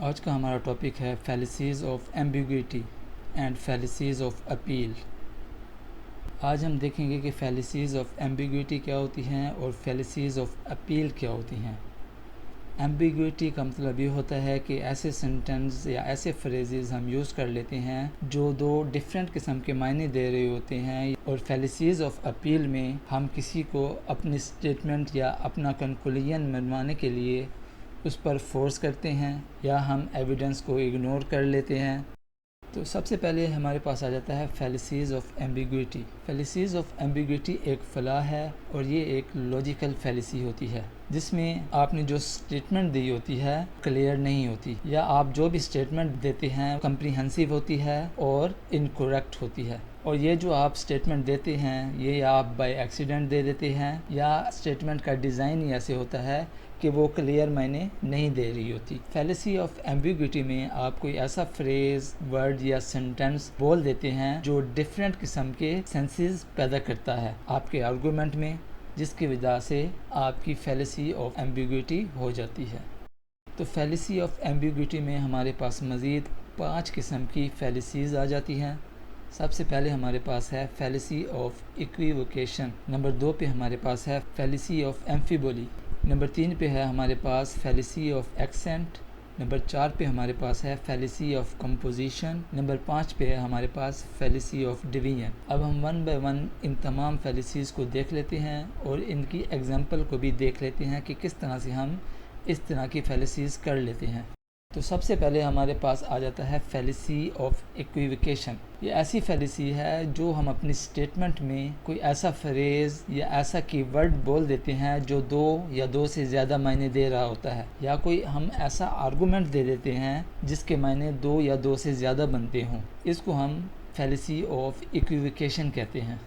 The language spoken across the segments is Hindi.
आज का हमारा टॉपिक है fallacies of ambiguity and fallacies of appeal. आज हम देखेंगे कि फैलिसीज़ ऑफ एम्बिग्विटी क्या होती हैं और फैलिसीज़ ऑफ अपील क्या होती हैं। एम्बिग्विटी का मतलब ये होता है कि ऐसे सेंटेंस या ऐसे फ्रेजेस हम यूज़ कर लेते हैं जो दो डिफरेंट किस्म के मायने दे रहे होते हैं, और फैलिसीज़ ऑफ अपील में हम किसी को अपनी स्टेटमेंट या अपना कंक्लूजन मनवाने के लिए उस पर फोर्स करते हैं या हम एविडेंस को इग्नोर कर लेते हैं। तो सबसे पहले हमारे पास आ जाता है fallacies of ambiguity. फैलिसीज़ of ambiguity एक फलाह है और ये एक लॉजिकल फैलिसी होती है जिसमें आपने जो स्टेटमेंट दी होती है क्लियर नहीं होती, या आप जो भी स्टेटमेंट देते हैं कम्प्रीहेंसिव होती है और इनकरेक्ट होती है। और ये जो आप स्टेटमेंट देते हैं ये आप बाय एक्सीडेंट दे देते हैं, या स्टेटमेंट का डिज़ाइन ही ऐसे होता है कि वो क्लियर मायने नहीं दे रही होती। फैलिसी ऑफ एम्बिग्विटी में आप कोई ऐसा फ्रेज, वर्ड या सेंटेंस बोल देते हैं जो डिफरेंट किस्म के सेंसेस पैदा करता है आपके आर्गूमेंट में, जिसकी वजह से आपकी फैलिसी ऑफ एम्बिग्विटी हो जाती है। तो फैलिसी ऑफ एम्बिग्विटी में हमारे पास मज़ीद 5 किस्म की फैलिसीज़ आ जाती हैं। सबसे पहले हमारे पास है फैलिसी ऑफ इक्विवोकेशन। नंबर 2 पे हमारे पास है फैलिसी ऑफ एम्फिबोली। नंबर 3 पे है हमारे पास फैलिसी ऑफ एक्सेंट। नंबर 4 पे हमारे पास है फैलिसी ऑफ कंपोजिशन। नंबर 5 पे है हमारे पास फैलिसी ऑफ डिवीजन। अब हम वन बाय वन इन तमाम फैलिसीज़ को देख लेते हैं और इनकी एग्जांपल को भी देख लेते हैं कि किस तरह से हम इस तरह की फैलिसीज़ कर लेते हैं। तो सबसे पहले हमारे पास आ जाता है फैलिसी ऑफ इक्विवोकेशन। ये ऐसी फैलिसी है जो हम अपनी स्टेटमेंट में कोई ऐसा फ्रेज या ऐसा कीवर्ड बोल देते हैं जो दो या दो से ज़्यादा मायने दे रहा होता है, या कोई हम ऐसा आर्गूमेंट दे देते हैं जिसके मायने दो या दो से ज़्यादा बनते हों। इसको हम फैलिसी ऑफ इक्विवोकेशन कहते हैं।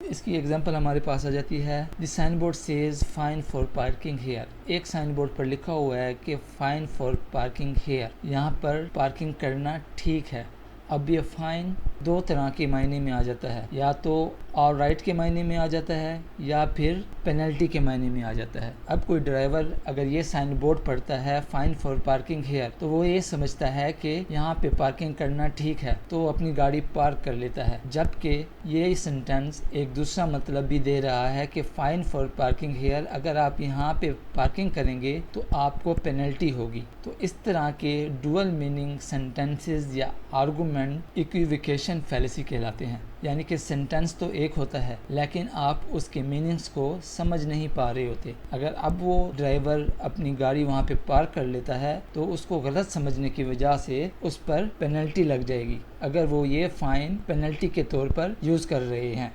इसकी एग्जांपल हमारे पास आ जाती है the sign board says fine for parking here. एक साइन बोर्ड पर लिखा हुआ है कि फाइन फॉर पार्किंग हेयर, यहाँ पर पार्किंग करना ठीक है। अब ये फाइन दो तरह के मायने में आ जाता है, या तो ऑल राइट के मायने में आ जाता है या फिर पेनल्टी के मायने में आ जाता है। अब कोई ड्राइवर अगर ये साइन बोर्ड पढ़ता है फाइन फॉर पार्किंग हेयर, तो वो ये समझता है कि यहाँ पे पार्किंग करना ठीक है, तो वो अपनी गाड़ी पार्क कर लेता है, जबकि ये सेंटेंस एक दूसरा मतलब भी दे रहा है कि फाइन फॉर पार्किंग हेयर, अगर आप यहाँ पे पार्किंग करेंगे तो आपको पेनल्टी होगी। तो इस तरह के डुअल मीनिंग सेंटेंसेस या आर्गूमेंट इक्विवोकेशन फैलिसी कहलाते हैं। यानी कि सेंटेंस तो एक होता है लेकिन आप उसके मीनिंग्स को समझ नहीं पा रहे होते। अगर अब वो ड्राइवर अपनी गाड़ी वहाँ पे पार्क कर लेता है तो उसको गलत समझने की वजह से उस पर पेनल्टी लग जाएगी, अगर वो ये फाइन पेनल्टी के तौर पर यूज़ कर रहे हैं।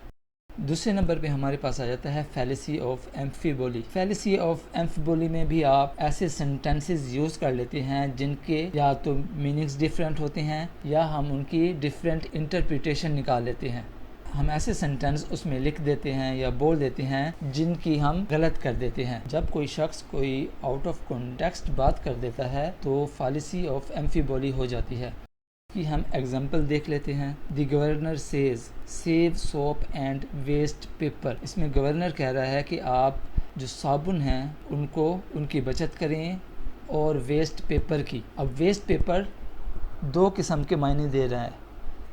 दूसरे नंबर पे हमारे पास आ जाता है फैलिसी ऑफ एम्फिबोली। फैलिसी ऑफ एम्फिबोली में भी आप ऐसे सेंटेंसेस यूज़ कर लेते हैं जिनके या तो मीनिंग्स डिफरेंट होते हैं या हम उनकी डिफरेंट इंटरप्रिटेशन निकाल लेते हैं। हम ऐसे सेंटेंस उसमें लिख देते हैं या बोल देते हैं जिनकी हम गलत कर देते हैं। जब कोई शख्स कोई आउट ऑफ कॉन्टेक्स्ट बात कर देता है तो फैलिसी ऑफ एम्फिबोली हो जाती है। कि हम एग्जाम्पल देख लेते हैं। The governor says save soap and waste paper. इसमें गवर्नर कह रहा है कि आप जो साबुन हैं उनको उनकी बचत करें और वेस्ट पेपर की। अब वेस्ट पेपर दो किस्म के मायने दे रहा है,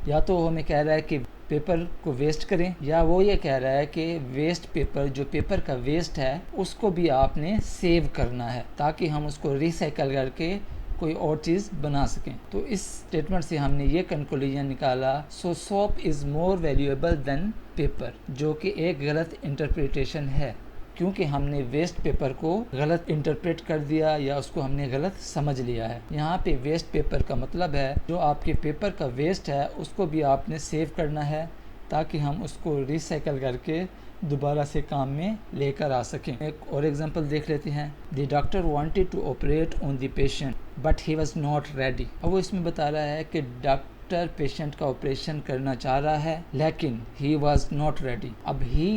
या तो वो हमें कह रहा है कि पेपर को वेस्ट करें, या वो ये कह रहा है कि वेस्ट पेपर, जो पेपर का वेस्ट है उसको भी आपने सेव करना है ताकि हम उसको रिसाइकल करके कोई और चीज़ बना सकें। तो इस स्टेटमेंट से हमने ये कंक्लूजन निकाला, so soap is more valuable than paper, जो कि एक गलत इंटरप्रिटेशन है क्योंकि हमने वेस्ट पेपर को गलत इंटरप्रेट कर दिया या उसको हमने गलत समझ लिया है। यहाँ पे वेस्ट पेपर का मतलब है जो आपके पेपर का वेस्ट है उसको भी आपने सेव करना है ताकि हम उसको रिसाइकल करके दोबारा से काम में लेकर आ सकें। एक और एग्जांपल देख लेते हैं। The doctor wanted to operate on the patient but he was not ready. अब वो इसमें बता रहा है कि डॉक्टर पेशेंट का ऑपरेशन करना चाह रहा है लेकिन ही वाज नॉट रेडी। अब ही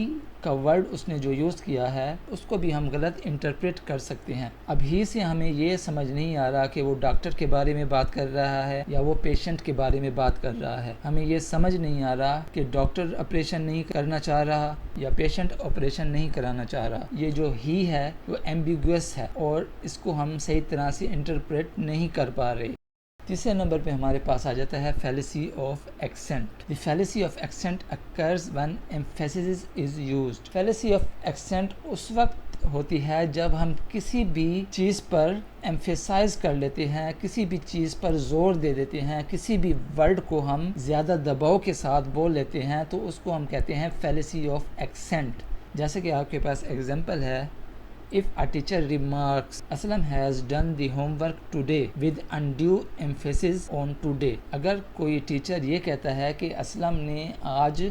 का वर्ड उसने जो यूज़ किया है उसको भी हम गलत इंटरप्रेट कर सकते हैं। अभी से हमें ये समझ नहीं आ रहा कि वो डॉक्टर के बारे में बात कर रहा है या वो पेशेंट के बारे में बात कर रहा है। हमें ये समझ नहीं आ रहा कि डॉक्टर ऑपरेशन नहीं करना चाह रहा या पेशेंट ऑपरेशन नहीं कराना चाह रहा। ये जो ही है वो एम्बिगुअस है और इसको हम सही तरह से इंटरप्रेट नहीं कर पा रहे। तीसरे नंबर पे हमारे पास आ जाता है fallacy of accent. The fallacy of accent occurs when emphasis is used. Fallacy of accent उस वक्त होती है जब हम किसी भी चीज़ पर एम्फेसाइज कर लेते हैं, किसी भी चीज़ पर जोर दे देते हैं, किसी भी वर्ड को हम ज़्यादा दबाव के साथ बोल लेते हैं, तो उसको हम कहते हैं फैलेसी ऑफ एक्सेंट। जैसे कि आपके पास एग्जांपल है, If a teacher remarks, Aslam has done the homework today with undue emphasis on today। अगर कोई टीचर ये कहता है कि असलम ने आज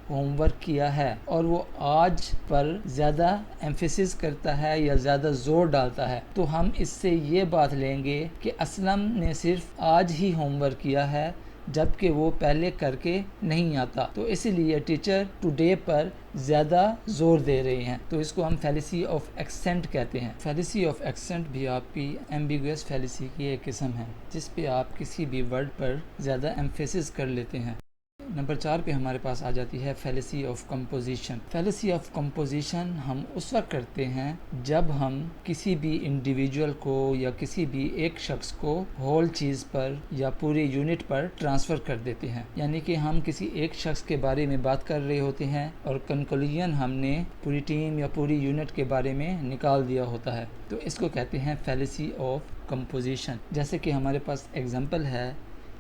होमवर्क किया है और वो आज पर ज़्यादा एम्फेसिस करता है या ज़्यादा ज़ोर डालता है, तो हम इससे ये बात लेंगे कि असलम ने सिर्फ आज ही होमवर्क किया है जबकि वो पहले करके नहीं आता, तो इसीलिए टीचर टुडे पर ज़्यादा ज़ोर दे रहे हैं। तो इसको हम फैलेसी ऑफ एक्सेंट कहते हैं। फैलेसी ऑफ एक्सेंट भी आपकी एम्बिगुअस फैलेसी की एक किस्म है जिस पे आप किसी भी वर्ड पर ज़्यादा एम्फेसिस कर लेते हैं। नंबर 4 पे हमारे पास आ जाती है fallacy of composition. Fallacy of composition हम उस वक्त करते हैं जब हम किसी भी इंडिविजुअल को या किसी भी एक शख्स को होल चीज़ पर या पूरी यूनिट पर ट्रांसफ़र कर देते हैं। यानी कि हम किसी एक शख्स के बारे में बात कर रहे होते हैं और कंक्लूजन हमने पूरी टीम या पूरी यूनिट के बारे में निकाल दिया होता है, तो इसको कहते हैं फैलेसी ऑफ कंपोजिशन। जैसे कि हमारे पास एग्जांपल है,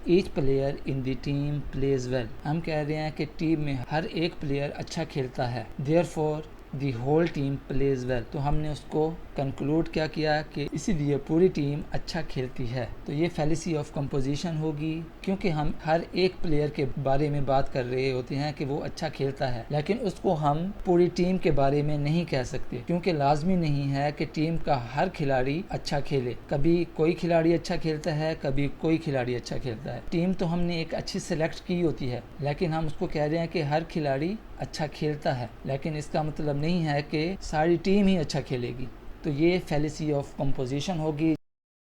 each player in the team plays well. हम कह रहे हैं कि टीम में हर एक प्लेयर अच्छा खेलता है, therefore the whole team plays well. तो हमने उसको कंक्लूड क्या किया कि इसीलिए पूरी टीम अच्छा खेलती है। तो ये फैलेसी ऑफ कंपोजिशन होगी, क्योंकि हम हर एक प्लेयर के बारे में बात कर रहे होते हैं कि वो अच्छा खेलता है, लेकिन उसको हम पूरी टीम के बारे में नहीं कह सकते, क्योंकि लाजमी नहीं है कि टीम का हर खिलाड़ी अच्छा खेले। कभी कोई खिलाड़ी अच्छा खेलता है, कभी कोई खिलाड़ी अच्छा खेलता है। टीम तो हमने एक अच्छी सिलेक्ट की होती है, लेकिन हम उसको कह रहे हैं कि हर खिलाड़ी अच्छा खेलता है, लेकिन इसका मतलब नहीं है कि सारी टीम ही अच्छा खेलेगी। तो ये फैलेसी ऑफ कंपोजिशन होगी।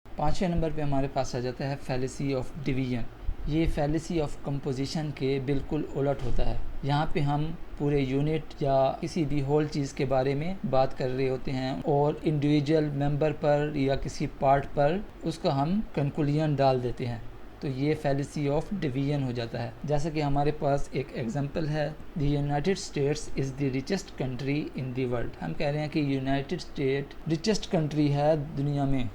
5वें नंबर पे हमारे पास आ जाता है फैलेसी ऑफ डिवीजन। ये फैलेसी ऑफ कंपोजिशन के बिल्कुल उलट होता है। यहाँ पे हम पूरे यूनिट या किसी भी होल चीज़ के बारे में बात कर रहे होते हैं और इंडिविजुअल मेंबर पर या किसी पार्ट पर उसका हम कंक्लूजन डाल देते हैं, तो ये फैलेसी ऑफ डिवीजन हो जाता है। जैसा कि हमारे पास एक एग्जांपल है, the United states is the richest country in the world. हम कह रहे हैं कि यूनाइटेड स्टेट रिचेस्ट कंट्री है दुनिया में,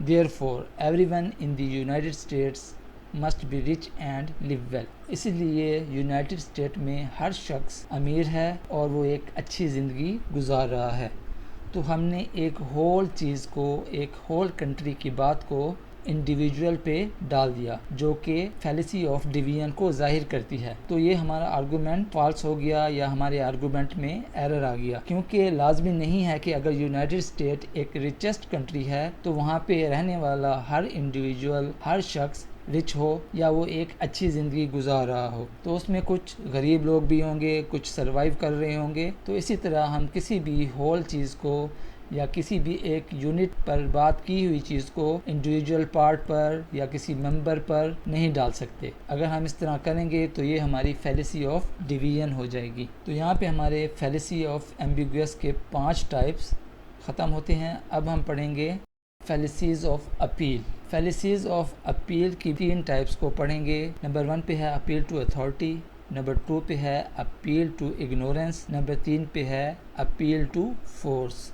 therefore everyone in the United states must be rich and live well. इसलिए यूनाइटेड स्टेट में हर शख्स अमीर है और वो एक अच्छी ज़िंदगी गुजार रहा है। तो हमने एक होल चीज़ को, एक होल कंट्री की बात को इंडिविजुअल पे डाल दिया, जो कि फैलेसी ऑफ डिवीजन को जाहिर करती है। तो ये हमारा आर्गूमेंट फॉल्स हो गया या हमारे आर्गूमेंट में एरर आ गया, क्योंकि लाजमी नहीं है कि अगर यूनाइटेड स्टेट एक रिचेस्ट कंट्री है तो वहाँ पे रहने वाला हर इंडिविजुअल, हर शख्स रिच हो या वो एक अच्छी ज़िंदगी गुजार रहा हो। तो उसमें कुछ गरीब लोग भी होंगे, कुछ सरवाइव कर रहे होंगे। तो इसी तरह हम किसी भी होल चीज़ को या किसी भी एक यूनिट पर बात की हुई चीज़ को इंडिविजुअल पार्ट पर या किसी मेंबर पर नहीं डाल सकते। अगर हम इस तरह करेंगे तो ये हमारी फैलेसी ऑफ डिवीजन हो जाएगी। तो यहाँ पे हमारे फैलेसी ऑफ एम्बिगुअस के 5 टाइप्स ख़त्म होते हैं। अब हम पढ़ेंगे फैलेसीज़ ऑफ अपील। फैलेसीज़ ऑफ अपील की 3 टाइप्स को पढ़ेंगे। नंबर 1 पे है अपील टू अथॉरिटी, नंबर 2 पे है अपील टू इग्नोरेंस, नंबर 3 पे है अपील टू फोर्स।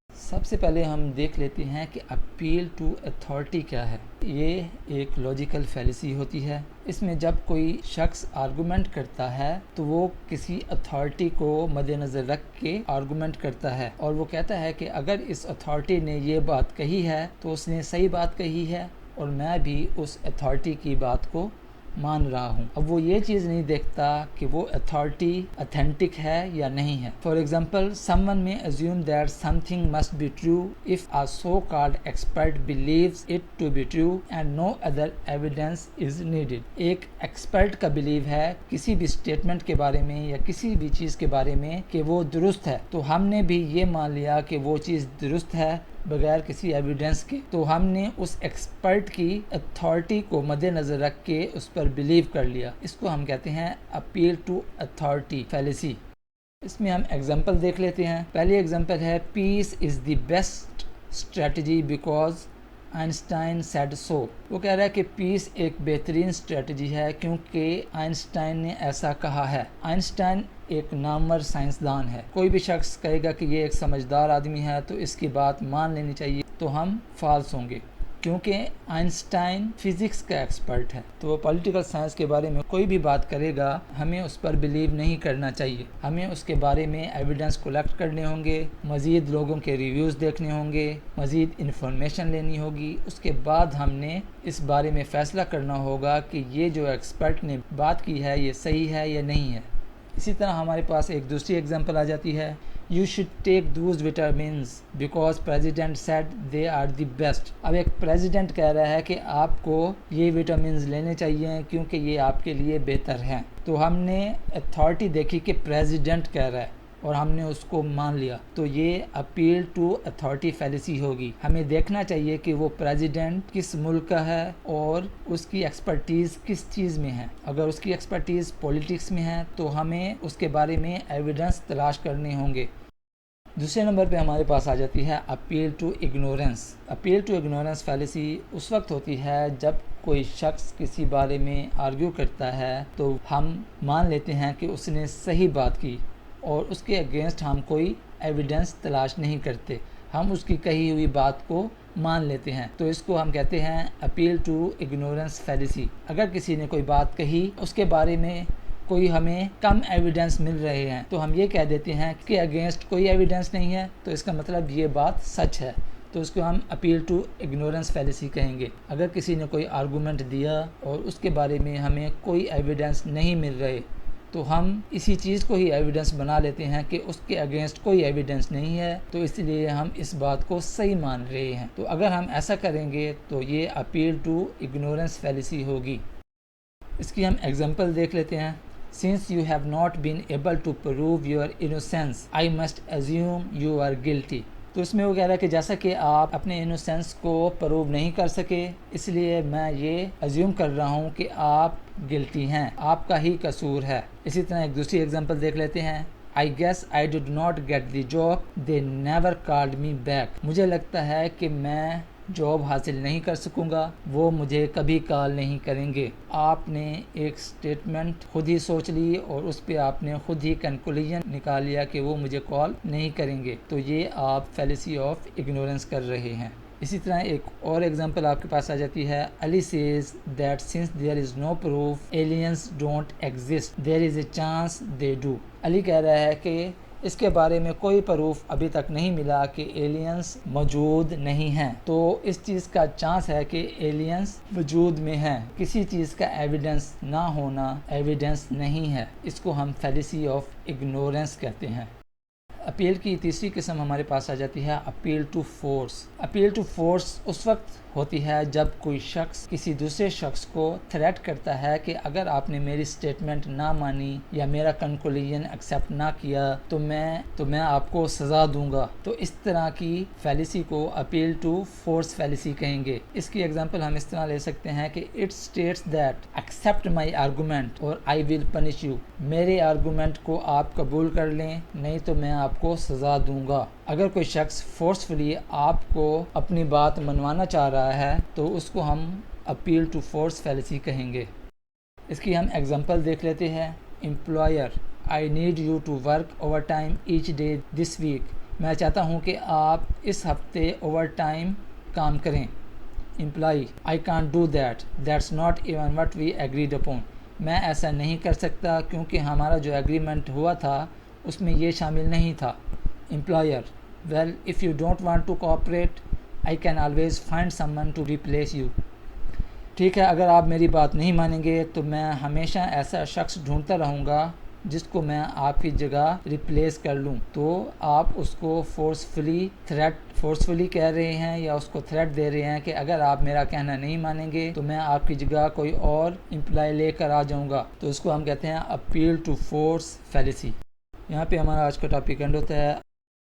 सबसे पहले हम देख लेते हैं कि अपील टू अथॉरिटी क्या है। ये एक लॉजिकल फैलेसी होती है। इसमें जब कोई शख्स आर्गूमेंट करता है तो वो किसी अथॉरिटी को मद्देनज़र रख के आर्गूमेंट करता है और वो कहता है कि अगर इस अथॉरिटी ने ये बात कही है तो उसने सही बात कही है और मैं भी उस अथॉरिटी की बात को मान रहा हूँ। अब वो ये चीज़ नहीं देखता कि वो अथॉरिटी ऑथेंटिक है या नहीं है। For example, someone may assume that something must be true if a so called expert believes it to be true and no other evidence is needed. एक एक्सपर्ट का बिलीव है किसी भी स्टेटमेंट के बारे में या किसी भी चीज़ के बारे में कि वो दुरुस्त है, तो हमने भी ये मान लिया कि वो चीज़ दुरुस्त है बगैर किसी एविडेंस के। तो हमने उस एक्सपर्ट की अथॉरिटी को मद्देनज़र रख के उस पर बिलीव कर लिया। इसको हम कहते हैं अपील टू अथॉरिटी फैलेसी। इसमें हम एग्जांपल देख लेते हैं। पहली एग्जांपल है, peace is the best strategy because Einstein said so. वो कह रहा है कि पीस एक बेहतरीन स्ट्रेटजी है क्योंकि आइंस्टाइन ने ऐसा कहा है। आइंस्टाइन एक नामवर साइंसदान है। कोई भी शख्स कहेगा कि ये एक समझदार आदमी है तो इसकी बात मान लेनी चाहिए, तो हम फॉल्स होंगे क्योंकि आइंस्टाइन फिज़िक्स का एक्सपर्ट है। तो वो पॉलिटिकल साइंस के बारे में कोई भी बात करेगा, हमें उस पर बिलीव नहीं करना चाहिए। हमें उसके बारे में एविडेंस कलेक्ट करने होंगे, मज़ीद लोगों के रिव्यूज़ देखने होंगे, मज़ीद इन्फॉर्मेशन लेनी होगी। उसके बाद हमने इस बारे में फ़ैसला करना होगा कि ये जो एक्सपर्ट ने बात की है ये सही है या नहीं है। इसी तरह हमारे पास एक दूसरी एग्जांपल आ जाती है, you should take those vitamins because president said they are the best. अब एक प्रेजिडेंट कह रहा है कि आपको ये विटामिन्स लेने चाहिए क्योंकि ये आपके लिए बेहतर हैं। तो हमने अथॉरिटी देखी कि प्रेजिडेंट कह रहा है और हमने उसको मान लिया, तो ये अपील टू अथॉरिटी फैलेसी होगी। हमें देखना चाहिए कि वो प्रेसिडेंट किस मुल्क का है और उसकी एक्सपर्टीज़ किस चीज़ में है। अगर उसकी एक्सपर्टीज़ पॉलिटिक्स में है तो हमें उसके बारे में एविडेंस तलाश करने होंगे। दूसरे नंबर पे हमारे पास आ जाती है appeal to ignorance. Appeal to ignorance fallacy उस वक्त होती है जब कोई शख्स किसी बारे में आर्ग्यू करता है तो हम मान लेते हैं कि उसने सही बात की और उसके अगेंस्ट हम कोई एविडेंस तलाश नहीं करते, हम उसकी कही हुई बात को मान लेते हैं। तो इसको हम कहते हैं अपील टू इग्नोरेंस फैलेसी। अगर किसी ने कोई बात कही, उसके बारे में कोई हमें कम एविडेंस मिल रहे हैं, तो हम ये कह देते हैं कि अगेंस्ट कोई एविडेंस नहीं है, तो इसका मतलब ये बात सच है। तो उसको हम अपील टू इग्नोरेंस फैलेसी कहेंगे। अगर किसी ने कोई आर्गूमेंट दिया और उसके बारे में हमें कोई एविडेंस नहीं मिल रहे, तो हम इसी चीज़ को ही एविडेंस बना लेते हैं कि उसके अगेंस्ट कोई एविडेंस नहीं है, तो इसलिए हम इस बात को सही मान रहे हैं। तो अगर हम ऐसा करेंगे तो ये अपील टू इग्नोरेंस फैलेसी होगी। इसकी हम एग्जांपल देख लेते हैं। Since you have not been able to prove your innocence, I must assume you are guilty. तो इसमें वो कह रहा है कि जैसा कि आप अपने इनोसेंस को प्रूव नहीं कर सके, इसलिए मैं ये अज्यूम कर रहा हूँ कि आप गिल्टी हैं, आपका ही कसूर है। इसी तरह एक दूसरी एग्जांपल देख लेते हैं। I guess I did not get the job, they never called me back. मुझे लगता है कि मैं जॉब हासिल नहीं कर सकूंगा, वो मुझे कभी कॉल नहीं करेंगे। आपने एक स्टेटमेंट खुद ही सोच ली और उस पर आपने खुद ही कंक्लूजन निकाल लिया कि वो मुझे कॉल नहीं करेंगे, तो ये आप फैलेसी ऑफ इग्नोरेंस कर रहे हैं। इसी तरह एक और एग्जांपल आपके पास आ जाती है। Ali says that since there is no proof aliens don't exist, there is a chance they do. Ali कह रहा है कि इसके बारे में कोई प्रूफ अभी तक नहीं मिला कि एलियंस मौजूद नहीं हैं, तो इस चीज़ का चांस है कि एलियंस वजूद में हैं। किसी चीज़ का एविडेंस ना होना एविडेंस नहीं है। इसको हम फैलेसी ऑफ इग्नोरेंस कहते हैं। अपील की तीसरी किस्म हमारे पास आ जाती है appeal to force. Appeal to force उस वक्त होती है जब कोई शख्स किसी दूसरे शख्स को थ्रेट करता है कि अगर आपने मेरी स्टेटमेंट ना मानी या मेरा कंक्लूजन एक्सेप्ट ना किया तो मैं आपको सज़ा दूंगा। तो इस तरह की फैलेसी को अपील टू फोर्स फैलेसी कहेंगे। इसकी एग्जांपल हम इस तरह ले सकते हैं कि it states that accept my argument और आई विल पनिश यू। मेरे आर्गूमेंट को आप कबूल कर लें, नहीं तो मैं आपको सज़ा दूंगा। अगर कोई शख्स फोर्सफुली आपको अपनी बात मनवाना चाह रहा है तो उसको हम अपील टू फोर्स फैलेसी कहेंगे। इसकी हम एग्जांपल देख लेते हैं। Employer, I need you to work overtime each day this week. मैं चाहता हूँ कि आप इस हफ्ते ओवर टाइम काम करें। Employee, I can't do that, that's not even what we agreed upon. मैं ऐसा नहीं कर सकता क्योंकि हमारा जो एग्रीमेंट हुआ था उसमें ये शामिल नहीं था। Employer, well if you don't want to cooperate I can always find someone to replace you. ठीक है, अगर आप मेरी बात नहीं मानेंगे तो मैं हमेशा ऐसा शख्स ढूंढता रहूँगा जिसको मैं आपकी जगह रिप्लेस कर लूं। तो आप उसको फोर्सफुली कह रहे हैं या उसको थ्रेट दे रहे हैं कि अगर आप मेरा कहना नहीं मानेंगे तो मैं आपकी जगह कोई और एम्प्लॉय लेकर आ जाऊंगा। तो इसको हम कहते हैं अपील टू फोर्स फैलेसी। यहाँ पे हमारा आज का टॉपिक एंड होता है।